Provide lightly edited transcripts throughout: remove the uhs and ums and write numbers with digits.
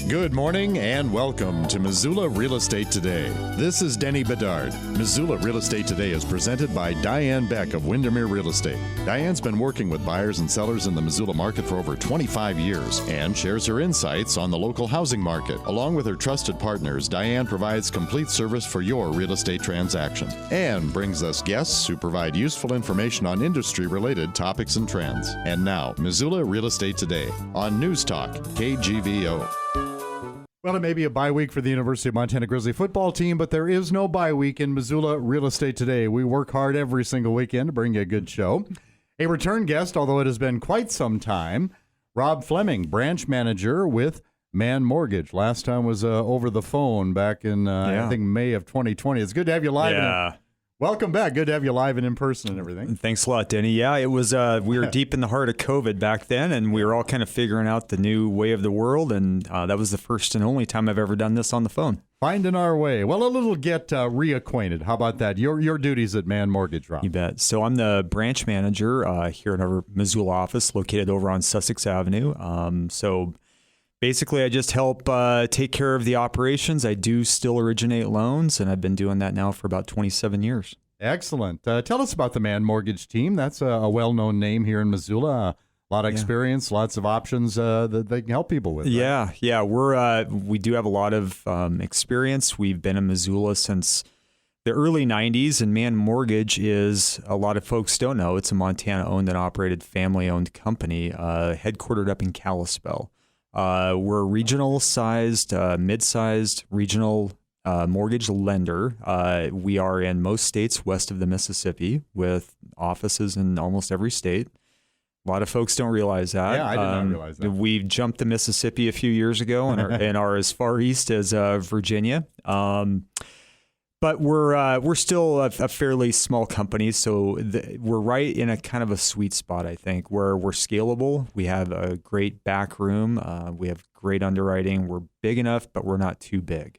Good morning and welcome to Missoula Real Estate Today. This is Denny Bedard. Missoula Real Estate Today is presented by Diane Beck of Windermere Real Estate. Diane's been working with buyers and sellers in the Missoula market for over 25 years and shares her insights on the local housing market. Along with her trusted partners, Diane provides complete service for your real estate transaction and brings us guests who provide useful information on industry-related topics and trends. And now, Missoula Real Estate Today on News Talk, KGVO. Well, it may be a bye week for the University of Montana Grizzly football team, but there is no bye week in Missoula Real Estate Today. We work hard every single weekend to bring you a good show. A return guest, although it has been quite some time, Rob Fleming, branch manager with Mann Mortgage. Last time was over the phone back in, I think, May of 2020. It's good to have you live. Welcome back. Good to have you live and in person and everything. Thanks a lot, Denny. Yeah, it was. We were deep in the heart of COVID back then, and we were all kind of figuring out the new way of the world, and that was the first and only time I've ever done this on the phone. Finding our way. Well, a little get reacquainted. How about that? Your duties at Mann Mortgage, Rob. You bet. So I'm the branch manager here in our Missoula office, located over on Sussex Avenue. So basically, I just help take care of the operations. I do still originate loans, and I've been doing that now for about 27 years. Excellent. Tell us about the Mann Mortgage team. That's a well-known name here in Missoula. A lot of experience, lots of options that they can help people with. Right? Yeah. We do have a lot of experience. We've been in Missoula since the early 90s, and Mann Mortgage is, a lot of folks don't know, it's a Montana-owned and operated family-owned company headquartered up in Kalispell. We're a regional-sized, mid-sized regional mortgage lender. We are in most states west of the Mississippi with offices in almost every state. A lot of folks don't realize that. Yeah, I did not realize that. We jumped the Mississippi a few years ago and are as far east as Virginia. But we're still a fairly small company, so we're right in a kind of a sweet spot, I think, where we're scalable. We have a great back room. We have great underwriting. We're big enough, but we're not too big.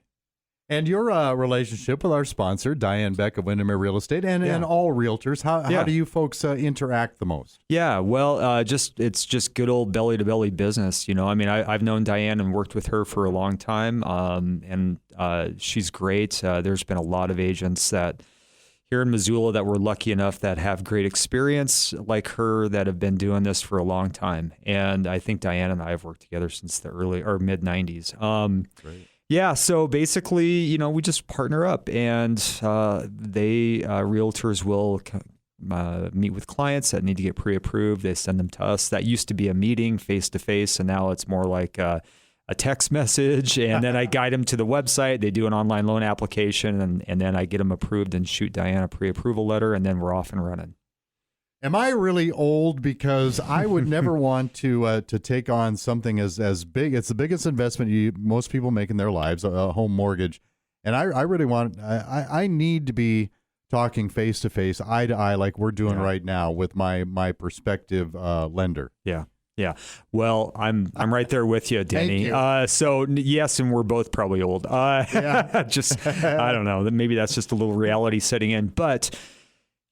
And your relationship with our sponsor, Diane Beck of Windermere Real Estate, and all realtors, how do you folks interact the most? Yeah, well, it's just good old belly-to-belly business. You know, I mean, I've known Diane and worked with her for a long time, and she's great. There's been a lot of agents that here in Missoula that we're lucky enough that have great experience like her that have been doing this for a long time. And I think Diane and I have worked together since the early or mid-90s. Great. Yeah, so basically, you know, we just partner up, and realtors will meet with clients that need to get pre-approved. They send them to us. That used to be a meeting face-to-face, and now it's more like a text message, and then I guide them to the website. They do an online loan application, and then I get them approved and shoot Diane a pre-approval letter, and then we're off and running. Am I really old? Because I would never want to take on something as big. It's the biggest investment most people make in their lives, a home mortgage. And I really want, I need to be talking face to face, eye to eye, like we're doing right now with my prospective lender. Yeah. Well, I'm right there with you, Denny. So yes, and we're both probably old. Just I don't know. Maybe that's just a little reality setting in, but.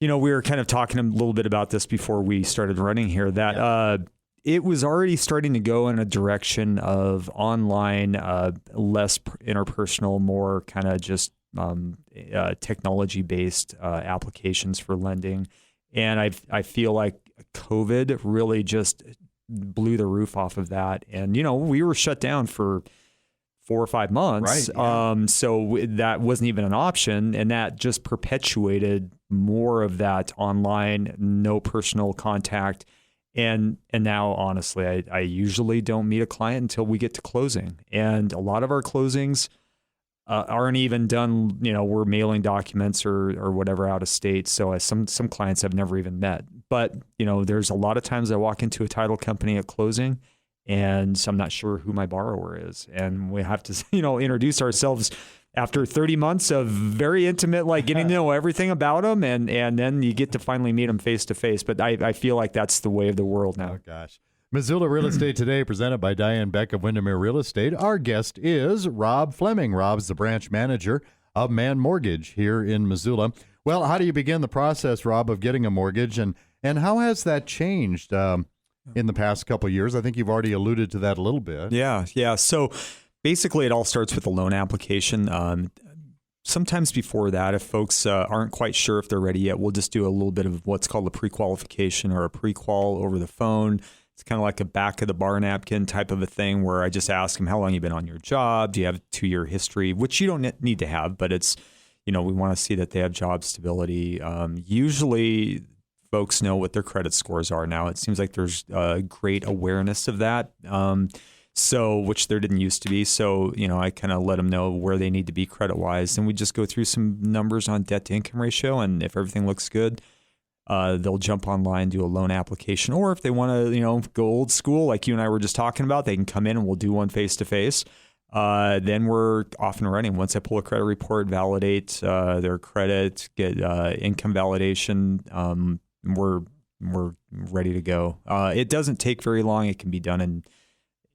You know, we were kind of talking a little bit about this before we started running here, that it was already starting to go in a direction of online, less interpersonal, more kind of just technology-based applications for lending. And I feel like COVID really just blew the roof off of that. And, you know, we were shut down for 4 or 5 months. Right, so that wasn't even an option. And that just perpetuated more of that online, no personal contact. And now, honestly, I usually don't meet a client until we get to closing. And a lot of our closings aren't even done. You know, we're mailing documents or whatever out of state. So some clients I've never even met. But, you know, there's a lot of times I walk into a title company at closing, and so I'm not sure who my borrower is. And we have to, you know, introduce ourselves after 30 months of very intimate, like getting to know everything about them. And then you get to finally meet them face to face. But I feel like that's the way of the world now. Oh, gosh. Missoula Real Estate Today, presented by Diane Beck of Windermere Real Estate. Our guest is Rob Fleming. Rob's the branch manager of Mann Mortgage here in Missoula. Well, how do you begin the process, Rob, of getting a mortgage? And how has that changed in the past couple of years? I think you've already alluded to that a little bit. Yeah. So Basically, it all starts with a loan application. Sometimes before that, if folks aren't quite sure if they're ready yet, we'll just do a little bit of what's called a pre-qualification or a pre-qual over the phone. It's kind of like a back of the bar napkin type of a thing where I just ask them how long you've been on your job. Do you have a 2-year history, which you don't need to have, but it's, we want to see that they have job stability. Usually folks know what their credit scores are now. It seems like there's great awareness of that. Which there didn't used to be. So, I kind of let them know where they need to be credit-wise. And we just go through some numbers on debt-to-income ratio. And if everything looks good, they'll jump online, do a loan application. Or if they want to, go old school, like you and I were just talking about, they can come in and we'll do one face-to-face. Then we're off and running. Once I pull a credit report, validate their credit, get income validation, we're ready to go. It doesn't take very long. It can be done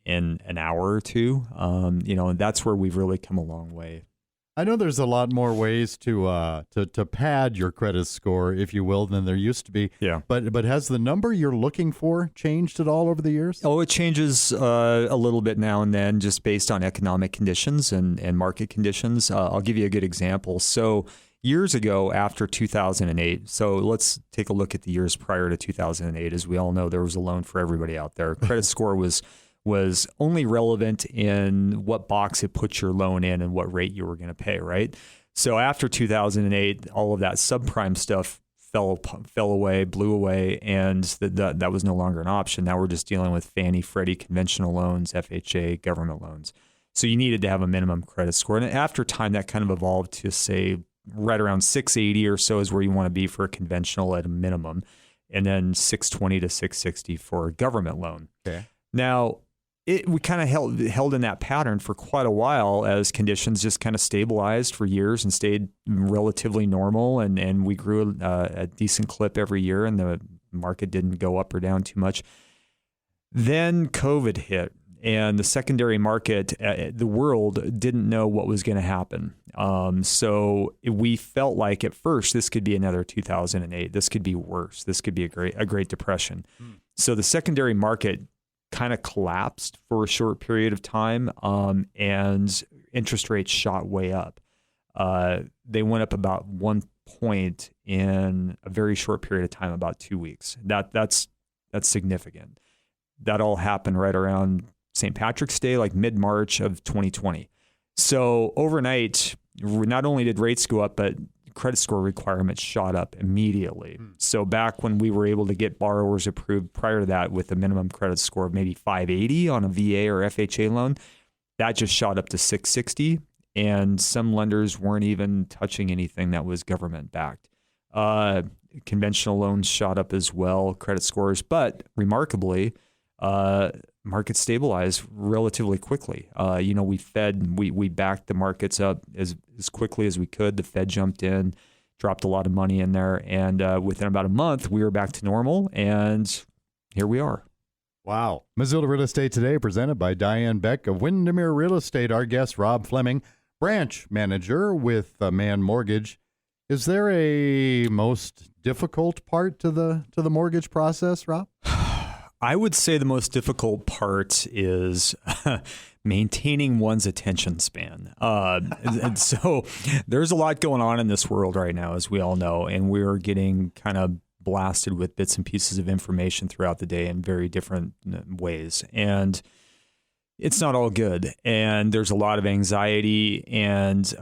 in an hour or two, and that's where we've really come a long way. I know there's a lot more ways to pad your credit score, if you will, than there used to be. Yeah. But has the number you're looking for changed at all over the years? Oh, it changes a little bit now and then, just based on economic conditions and market conditions. I'll give you a good example. So years ago, after 2008, so let's take a look at the years prior to 2008. As we all know, there was a loan for everybody out there. Credit score was only relevant in what box it put your loan in and what rate you were going to pay, right? So after 2008, all of that subprime stuff fell away, blew away, and that was no longer an option. Now we're just dealing with Fannie, Freddie, conventional loans, FHA, government loans. So you needed to have a minimum credit score. And after time, that kind of evolved to, say, right around 680 or so is where you want to be for a conventional at a minimum, and then 620 to 660 for a government loan. Okay. Now, we kind of held in that pattern for quite a while as conditions just kind of stabilized for years and stayed relatively normal, and we grew a decent clip every year, and the market didn't go up or down too much. Then COVID hit, and the secondary market, the world didn't know what was going to happen. So we felt like at first this could be another 2008. This could be worse. This could be a Great Depression. So the secondary market kind of collapsed for a short period of time, and interest rates shot way up. They went up about 1 point in a very short period of time, about 2 weeks. That's significant. That all happened right around St. Patrick's Day, like mid-March of 2020. So overnight, not only did rates go up, but credit score requirements shot up immediately. So back when we were able to get borrowers approved prior to that with a minimum credit score of maybe 580 on a VA or FHA loan, that just shot up to 660. And some lenders weren't even touching anything that was government backed. Conventional loans shot up as well, credit scores, but remarkably, markets stabilized relatively quickly. We backed the markets up as quickly as we could. The Fed jumped in, dropped a lot of money in there, and within about a month, we were back to normal, and here we are. Wow. Missoula Real Estate Today, presented by Diane Beck of Windermere Real Estate. Our guest, Rob Fleming, branch manager with Mann Mortgage. Is there a most difficult part to the mortgage process, Rob? I would say the most difficult part is maintaining one's attention span. And so there's a lot going on in this world right now, as we all know, and we're getting kind of blasted with bits and pieces of information throughout the day in very different ways. And it's not all good. And there's a lot of anxiety. And,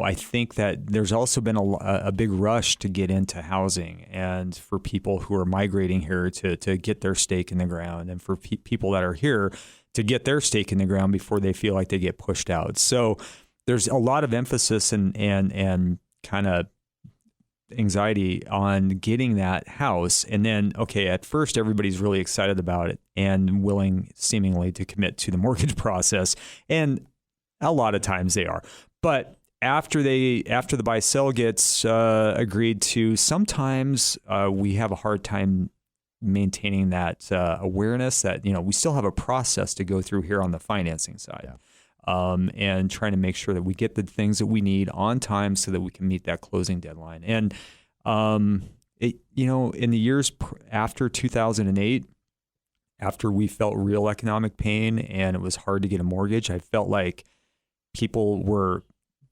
I think that there's also been a big rush to get into housing, and for people who are migrating here to get their stake in the ground, and for people that are here to get their stake in the ground before they feel like they get pushed out. So there's a lot of emphasis and kind of anxiety on getting that house. And then, okay, at first everybody's really excited about it and willing seemingly to commit to the mortgage process. And a lot of times they are. But after the buy-sell gets agreed to, sometimes we have a hard time maintaining that awareness that, we still have a process to go through here on the financing side. Yeah. And trying to make sure that we get the things that we need on time so that we can meet that closing deadline. And, in the years after 2008, after we felt real economic pain and it was hard to get a mortgage, I felt like people were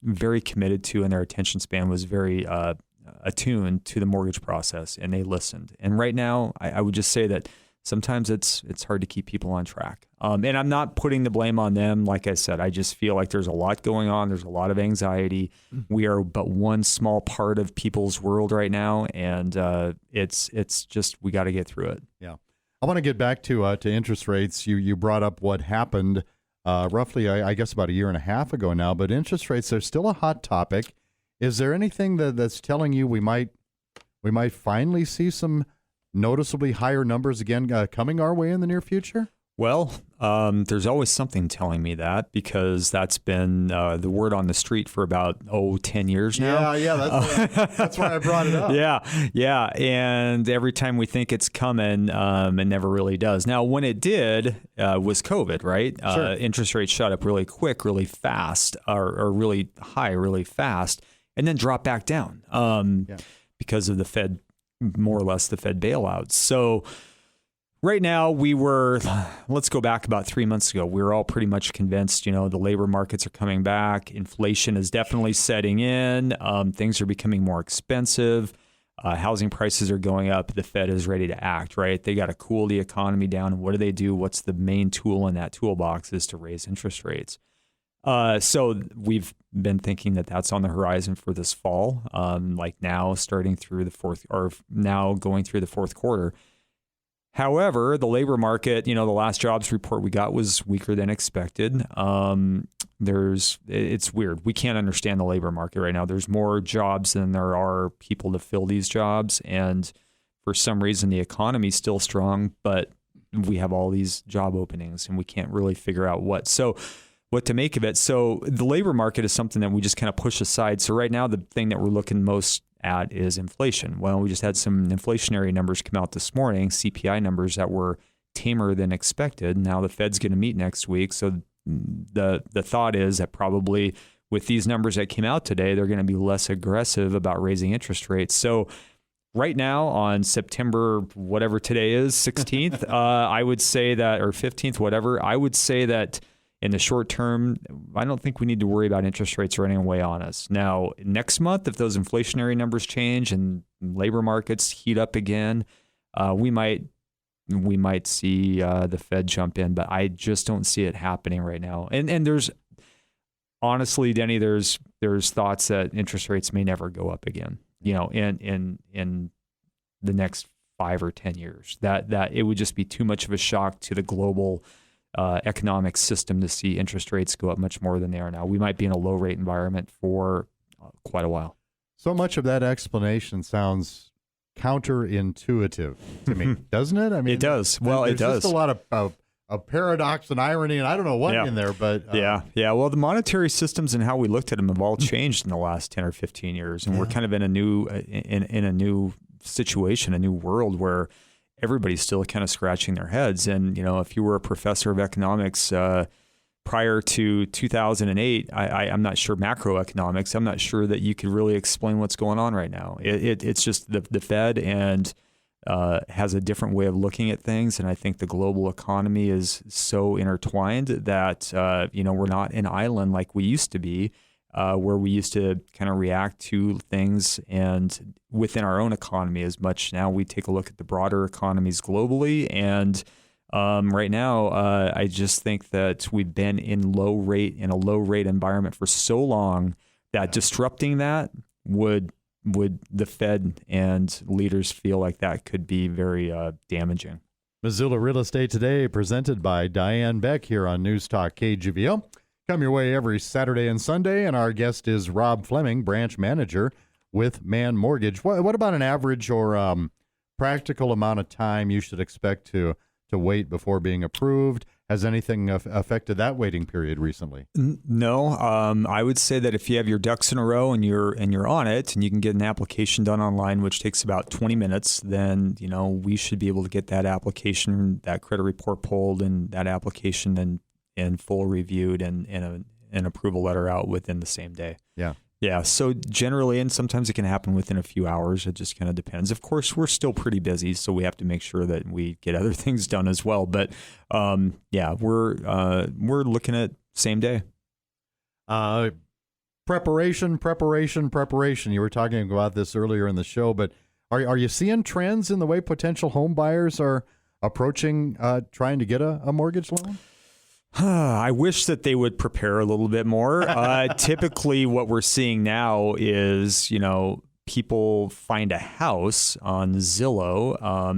very committed to, and their attention span was very attuned to the mortgage process, and they listened. And right now, I would just say that sometimes it's hard to keep people on track. And I'm not putting the blame on them. Like I said, I just feel like there's a lot going on. There's a lot of anxiety. We are but one small part of people's world right now, and it's just we got to get through it. Yeah, I want to get back to interest rates. You brought up what happened roughly, I guess, about a year and a half ago now. But interest rates are still a hot topic. Is there anything that's telling you we might finally see some noticeably higher numbers again coming our way in the near future? Well, there's always something telling me that, because that's been the word on the street for about 10 years now. Yeah, that's why I brought it up. Yeah, and every time we think it's coming, it never really does. Now, when it did was COVID, right? Sure. Interest rates shot up really quick, really fast, or really high, really fast, and then dropped back down because of the Fed, more or less the Fed bailouts. So right now let's go back about 3 months ago. We were all pretty much convinced, the labor markets are coming back. Inflation is definitely setting in. Things are becoming more expensive. Housing prices are going up. The Fed is ready to act, right? They got to cool the economy down. What do? What's the main tool in that toolbox is to raise interest rates. So we've been thinking that that's on the horizon for this fall, like now starting through the now going through the fourth quarter. However, the labor market, the last jobs report we got was weaker than expected. It's weird. We can't understand the labor market right now. There's more jobs than there are people to fill these jobs. And for some reason, the economy's still strong, but we have all these job openings and we can't really figure out what to make of it. So the labor market is something that we just kind of push aside. So right now, the thing that we're looking most at is inflation. Well, we just had some inflationary numbers come out this morning, CPI numbers that were tamer than expected. Now the Fed's going to meet next week. So the thought is that probably with these numbers that came out today, they're going to be less aggressive about raising interest rates. So right now on September, whatever today is, 16th, I would say that, or 15th, whatever, I would say that in the short term, I don't think we need to worry about interest rates running away on us. Now, next month, if those inflationary numbers change and labor markets heat up again, we might see the Fed jump in, but I just don't see it happening right now. And there's honestly, Denny, there's thoughts that interest rates may never go up again. In the next 5 or 10 years, that it would just be too much of a shock to the global economic system to see interest rates go up much more than they are now. We might be in a low rate environment for quite a while. So much of that explanation sounds counterintuitive to me, doesn't it? I mean, it does. Well, it does. There's just a lot of paradox and irony, and I don't know what in there, but yeah. Well, the monetary systems and how we looked at them have all changed in the last 10 or 15 years, and we're kind of in a new in a new situation, a new world where everybody's still kind of scratching their heads. And, if you were a professor of economics prior to 2008, I'm not sure macroeconomics, I'm not sure that you could really explain what's going on right now. It's just the Fed and has a different way of looking at things. And I think the global economy is so intertwined that, we're not an island like we used to be. Where we used to kind of react to things and within our own economy as much. Now we take a look at the broader economies globally. And right now, I just think that we've been in a low rate environment for so long that disrupting that would the Fed and leaders feel like that could be very damaging. Missoula Real Estate Today, presented by Diane Beck here on News Talk KGVO. Come your way every Saturday and Sunday, and our guest is Rob Fleming, branch manager with Mann Mortgage. What about an average or practical amount of time you should expect to wait before being approved? Has anything affected that waiting period recently? No, I would say that if you have your ducks in a row and you're on it, and you can get an application done online, which takes about 20 minutes, then we should be able to get that application, that credit report pulled, and that application and full reviewed and an approval letter out within the same day. Yeah. Yeah. So generally, and sometimes it can happen within a few hours. It just kind of depends. Of course, we're still pretty busy, so we have to make sure that we get other things done as well. But yeah, we're looking at same day. Preparation. You were talking about this earlier in the show, but are you seeing trends in the way potential home buyers are approaching trying to get a mortgage loan? I wish that they would prepare a little bit more. Typically, what we're seeing now is, people find a house on Zillow,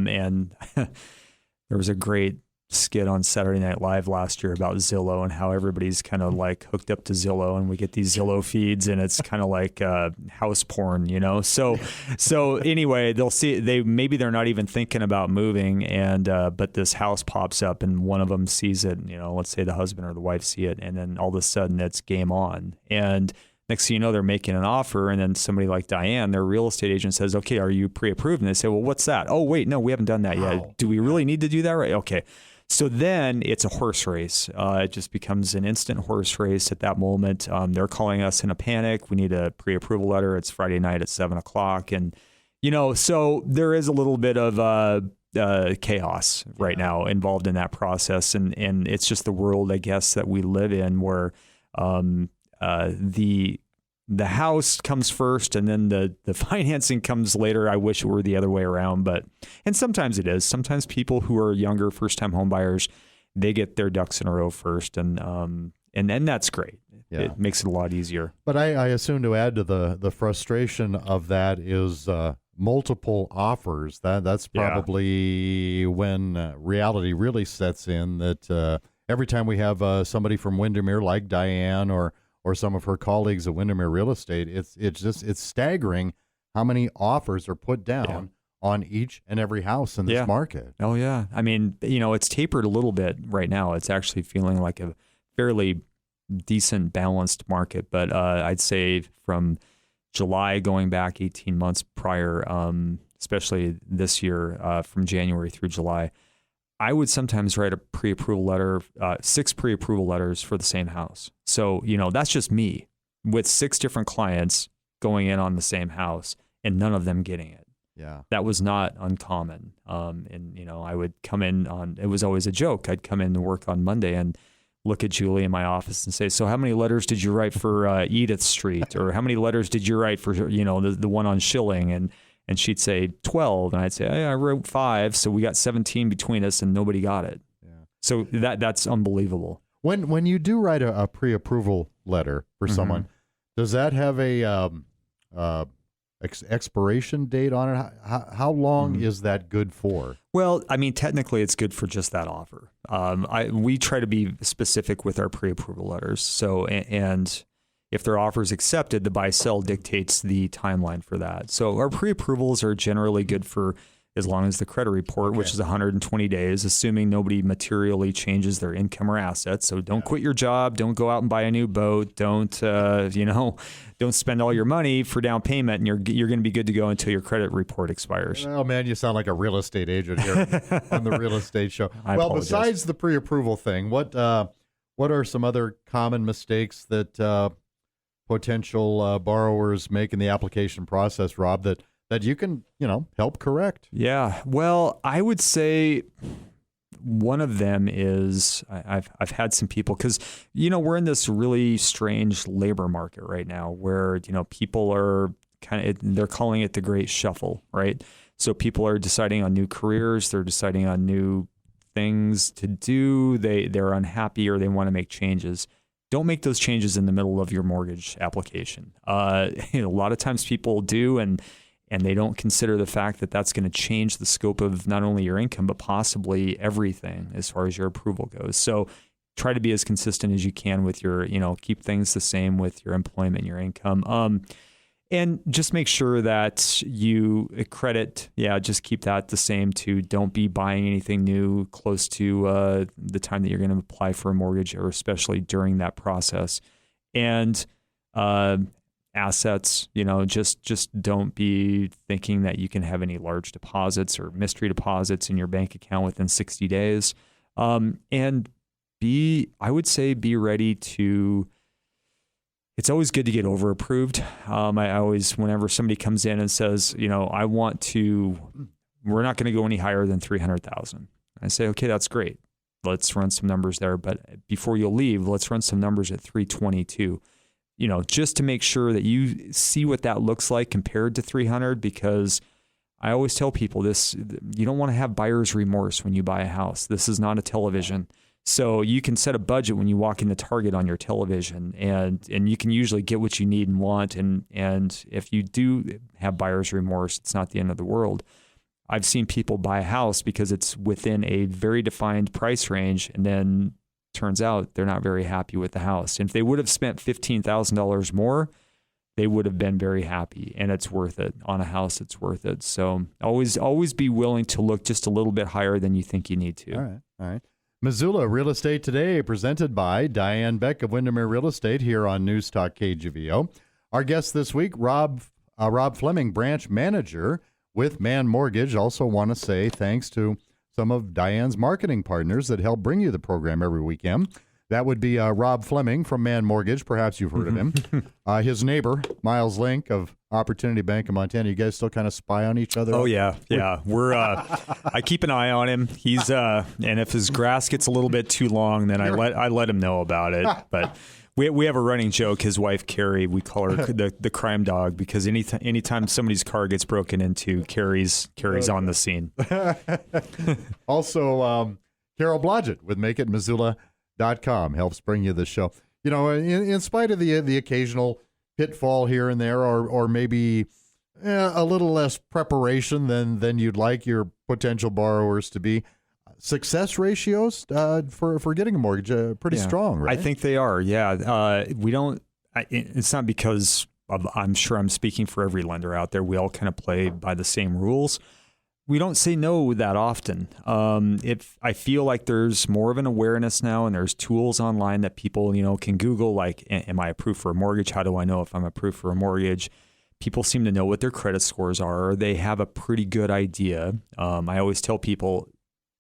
and there was a great skit on Saturday Night Live last year about Zillow and how everybody's kind of like hooked up to Zillow, and we get these Zillow feeds, and it's kind of like house porn, So anyway, maybe they're not even thinking about moving, and but this house pops up, and one of them sees it. Let's say the husband or the wife see it, and then all of a sudden it's game on. And next thing you know, they're making an offer, and then somebody like Diane, their real estate agent, says, "Okay, are you pre-approved?" And they say, "Well, what's that?" "Oh, wait, no, we haven't done that yet." "Do we really need to do that?" "Right, okay." So then it's a horse race. It just becomes an instant horse race at that moment. They're calling us in a panic. We need a pre-approval letter. It's Friday night at 7:00. And, so there is a little bit of chaos right now involved in that process. And it's just the world, I guess, that we live in, where the house comes first and then the financing comes later. I wish it were the other way around, and sometimes it is. Sometimes people who are younger, first-time home buyers, they get their ducks in a row first, and that's great. Yeah. It makes it a lot easier. But I assume, to add to the frustration of that, is multiple offers. That's probably when reality really sets in, that every time we have somebody from Windermere like Diane or some of her colleagues at Windermere Real Estate, it's staggering how many offers are put down on each and every house in this market. Oh yeah. I mean, it's tapered a little bit right now. It's actually feeling like a fairly decent balanced market, but I'd say from July going back 18 months prior, especially this year, from January through July, I would sometimes write a pre-approval letter, 6 pre-approval letters for the same house. So, that's just me with 6 different clients going in on the same house and none of them getting it. Yeah. That was not uncommon. And, I would come in it was always a joke. I'd come in to work on Monday and look at Julie in my office and say, "So how many letters did you write for Edith Street?" Or "How many letters did you write for, the one on Schilling?" And she'd say 12, and I'd say, "Hey, I wrote 5, so we got 17 between us, and nobody got it." Yeah. So that's unbelievable. When you do write a pre-approval letter for someone, does that have a expiration date on it? How long is that good for? Well, I mean, technically, it's good for just that offer. We try to be specific with our pre-approval letters. So and if their offer is accepted, the buy-sell dictates the timeline for that. So our pre-approvals are generally good for as long as the credit report, which is 120 days, assuming nobody materially changes their income or assets. So don't quit your job. Don't go out and buy a new boat. Don't spend all your money for down payment, and you're going to be good to go until your credit report expires. Oh, man, you sound like a real estate agent here on the Real Estate Show. I apologize. Besides the pre-approval thing, what are some other common mistakes that potential borrowers make in the application process, Rob, that you can, help correct? Yeah. Well, I would say one of them is I've had some people, because, we're in this really strange labor market right now where, people are they're calling it the Great Shuffle, right? So people are deciding on new careers. They're deciding on new things to do. They're unhappy or they want to make changes. Don't make those changes in the middle of your mortgage application. A lot of times people do, and they don't consider the fact that that's going to change the scope of not only your income, but possibly everything as far as your approval goes. So try to be as consistent as you can with your, keep things the same with your employment and your income. And just make sure that you credit, just keep that the same too. Don't be buying anything new close to the time that you're going to apply for a mortgage, or especially during that process. And assets, just don't be thinking that you can have any large deposits or mystery deposits in your bank account within 60 days. And I would say be ready to It's always good to get over approved. I always, whenever somebody comes in and says, we're not going to go any higher than 300,000. I say, okay, that's great. Let's run some numbers there. But before you leave, let's run some numbers at 322, just to make sure that you see what that looks like compared to 300, because I always tell people this, you don't want to have buyer's remorse when you buy a house. This is not a television. So you can set a budget when you walk into Target on your television, and you can usually get what you need and want. And if you do have buyer's remorse, it's not the end of the world. I've seen people buy a house because it's within a very defined price range, and then turns out they're not very happy with the house. And if they would have spent $15,000 more, they would have been very happy, and it's worth it. On a house, it's worth it. So always be willing to look just a little bit higher than you think you need to. All right. Missoula Real Estate Today, presented by Diane Beck of Windermere Real Estate here on News Talk KGVO. Our guest this week, Rob Fleming, branch manager with Mann Mortgage. Also want to say thanks to some of Diane's marketing partners that help bring you the program every weekend. That would be Rob Fleming from Mann Mortgage. Perhaps you've heard of him. His neighbor, Miles Link of Opportunity Bank of Montana. You guys still kind of spy on each other? Oh, yeah. We're I keep an eye on him. He's and if his grass gets a little bit too long, then I let him know about it. But we have a running joke. His wife, Carrie, we call her the crime dog, because anytime somebody's car gets broken into, Carrie's on the scene. Also, Carol Blodgett with MakeItMissoula.com helps bring you the show. In spite of the occasional pitfall here and there, or maybe a little less preparation than you'd like your potential borrowers to be, success ratios for getting a mortgage pretty strong, right? I think they are. Yeah, we don't. It's not because I'm sure I'm speaking for every lender out there. We all kind of play by the same rules. We don't say no that often. If I feel like there's more of an awareness now, and there's tools online that people, can Google, like, am I approved for a mortgage? How do I know if I'm approved for a mortgage? People seem to know what their credit scores are, or they have a pretty good idea. I always tell people,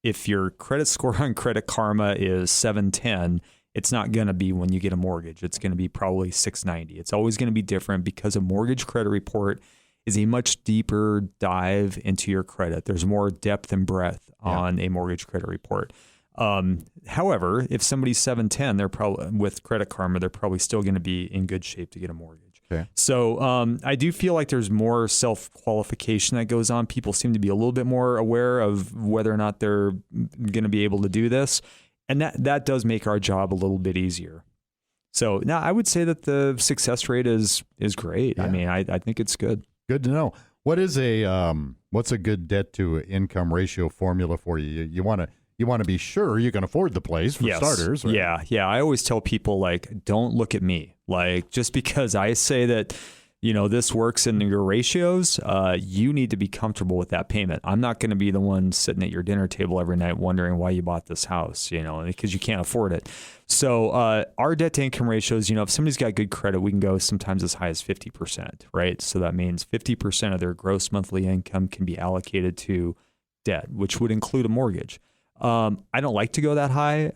if your credit score on Credit Karma is 710, it's not going to be when you get a mortgage. It's going to be probably 690. It's always going to be different, because a mortgage credit report is a much deeper dive into your credit. There's more depth and breadth on a mortgage credit report. However, if somebody's 710, they're probably with Credit Karma, they're probably still going to be in good shape to get a mortgage. Okay. So I do feel like there's more self-qualification that goes on. People seem to be a little bit more aware of whether or not they're going to be able to do this. And that does make our job a little bit easier. So now I would say that the success rate is great. Yeah. I mean, I think it's good. Good to know. What's a good debt to income ratio formula for you? You want to be sure you can afford the place for starters. Right? Yeah. I always tell people, like, don't look at me. Like, just because I say that, this works in your ratios, you need to be comfortable with that payment. I'm not going to be the one sitting at your dinner table every night wondering why you bought this house, because you can't afford it. So our debt to income ratios, if somebody's got good credit, we can go sometimes as high as 50%, right? So that means 50% of their gross monthly income can be allocated to debt, which would include a mortgage. I don't like to go that high.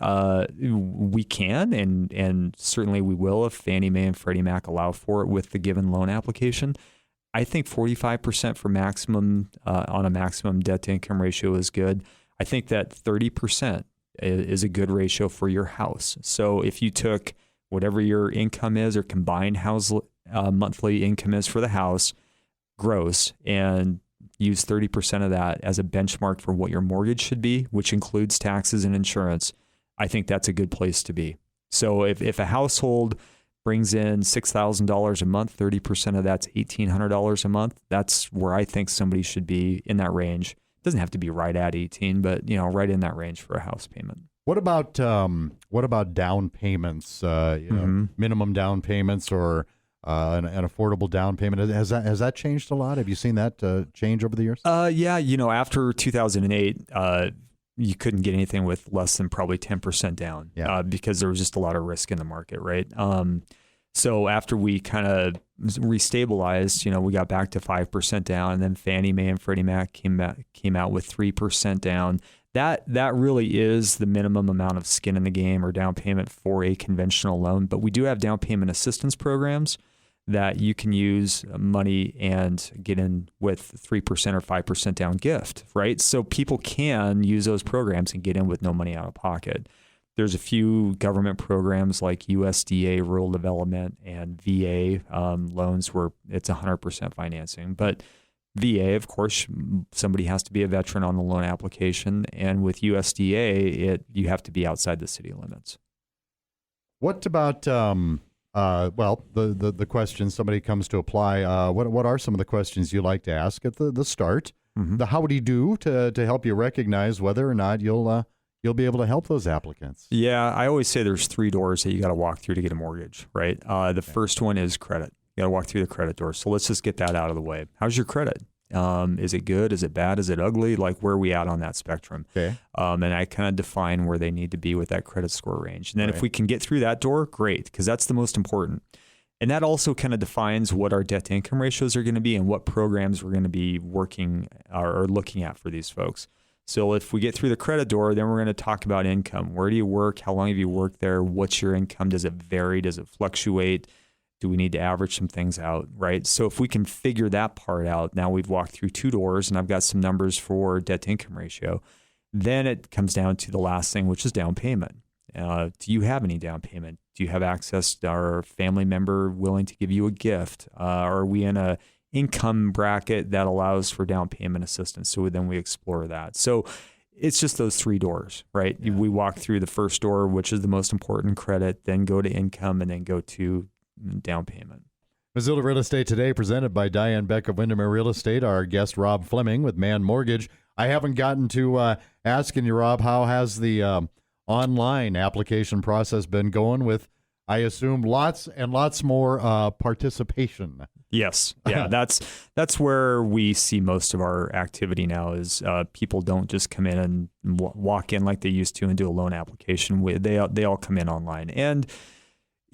We can, and certainly we will if Fannie Mae and Freddie Mac allow for it with the given loan application. I think 45% for maximum on a maximum debt to income ratio is good. I think that 30% is a good ratio for your house. So if you took whatever your income is, or combined house monthly income is for the house, gross, and use 30% of that as a benchmark for what your mortgage should be, which includes taxes and insurance, I think that's a good place to be. So if a household brings in $6,000 a month, 30% of that's $1,800 a month, that's where I think somebody should be in that range. It doesn't have to be right at 18, but right in that range for a house payment. What about down payments? Minimum down payments, or an affordable down payment. Has that changed a lot? Have you seen that change over the years? Yeah. After 2008, you couldn't get anything with less than probably 10% down because there was just a lot of risk in the market, right? So after we kind of restabilized, we got back to 5% down, and then Fannie Mae and Freddie Mac came out with 3% down. that really is the minimum amount of skin in the game or down payment for a conventional loan. But we do have down payment assistance programs that you can use money and get in with 3% or 5% down gift, right? So people can use those programs and get in with no money out of pocket. There's a few government programs like USDA Rural Development and VA loans where it's 100% financing. But VA, of course, somebody has to be a veteran on the loan application. And with USDA, you have to be outside the city limits. What about, the question, somebody comes to apply, what are some of the questions you like to ask at the start? Mm-hmm. The howdy do to help you recognize whether or not you'll be able to help those applicants. Yeah, I always say there's 3 doors that you got to walk through to get a mortgage, right? The first one is credit. You got to walk through the credit door. So let's just get that out of the way. How's your credit? Is it good? Is it bad? Is it ugly? Like, where are we at on that spectrum? Okay. And I kind of define where they need to be with that credit score range. And then if we can get through that door, great, because that's the most important. And that also kind of defines what our debt to income ratios are going to be and what programs we're going to be working or looking at for these folks. So if we get through the credit door, then we're going to talk about income. Where do you work? How long have you worked there? What's your income? Does it vary? Does it fluctuate? Do we need to average some things out, right? So if we can figure that part out, now we've walked through 2 doors and I've got some numbers for debt to income ratio. Then it comes down to the last thing, which is down payment. Do you have any down payment? Do you have access to our family member willing to give you a gift? Are we in a income bracket that allows for down payment assistance? So then we explore that. So it's just those 3 doors, right? Yeah. We walk through the first door, which is the most important, credit, then go to income, and then go to down payment. Missoula Real Estate Today, presented by Diane Beck of Windermere Real Estate. Our guest, Rob Fleming with Mann Mortgage. I haven't gotten to asking you, Rob, how has the online application process been going with, I assume, lots and lots more participation? Yes. Yeah, that's where we see most of our activity now is people don't just come in and walk in like they used to and do a loan application. They all come in online. And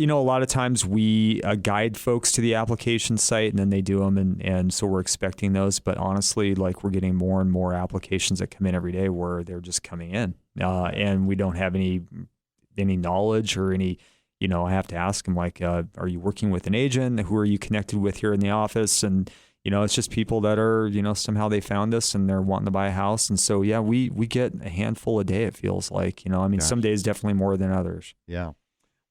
a lot of times we guide folks to the application site and then they do them. And so we're expecting those. But honestly, like, we're getting more and more applications that come in every day where they're just coming in and we don't have any knowledge or any, I have to ask them, like, are you working with an agent? Who are you connected with here in the office? And, it's just people that are, somehow they found us and they're wanting to buy a house. And so, yeah, we get a handful a day, it feels like, some days definitely more than others. Yeah.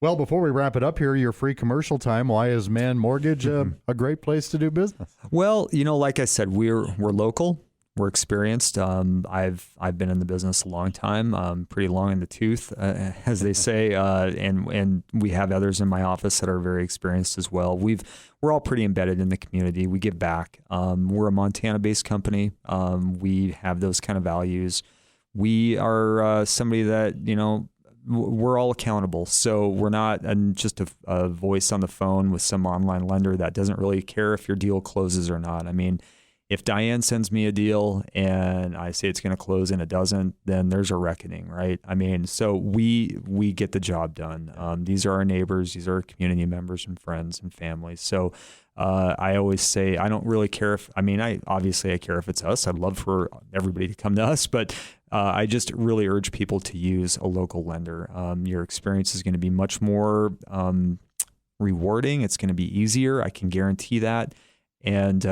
Well, before we wrap it up here, your free commercial time, why is Mann Mortgage a great place to do business? Well, like I said, we're local. We're experienced. I've been in the business a long time, pretty long in the tooth, as they say, and we have others in my office that are very experienced as well. We're all pretty embedded in the community. We give back. We're a Montana-based company. We have those kind of values. We are somebody that, we're all accountable. So we're not just a voice on the phone with some online lender that doesn't really care if your deal closes or not. I mean, if Diane sends me a deal and I say it's going to close and it doesn't, then there's a reckoning, right? I mean, so we get the job done. These are our neighbors. These are our community members and friends and families. So I always say, I don't really care I care if it's us. I'd love for everybody to come to us, but I just really urge people to use a local lender. Your experience is going to be much more rewarding. It's going to be easier. I can guarantee that. And,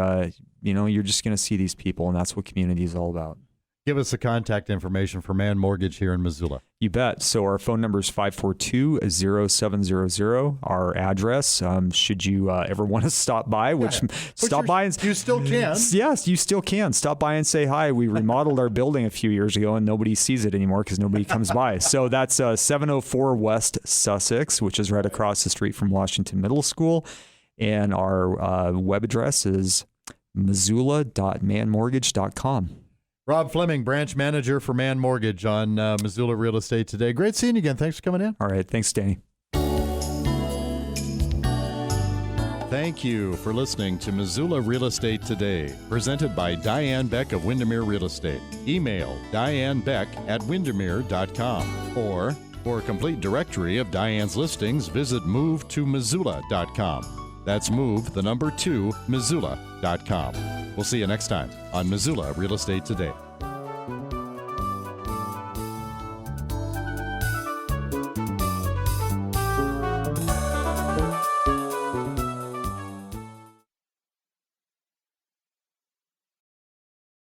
you're just going to see these people, and that's what community is all about. Give us the contact information for Mann Mortgage here in Missoula. You bet. So our phone number is 542-0700. Our address, should you ever want to stop by, by and you still can. Yes, you still can. Stop by and say hi. We remodeled our building a few years ago and nobody sees it anymore because nobody comes by. So that's 704 West Sussex, which is right across the street from Washington Middle School. And our web address is missoula.mannmortgage.com. Rob Fleming, branch manager for Mann Mortgage on Missoula Real Estate Today. Great seeing you again. Thanks for coming in. All right. Thanks, Danny. Thank you for listening to Missoula Real Estate Today, presented by Diane Beck of Windermere Real Estate. Email dianebeck@windermere.com, or for a complete directory of Diane's listings, visit move2missoula.com. That's move2missoula.com. We'll see you next time on Missoula Real Estate Today.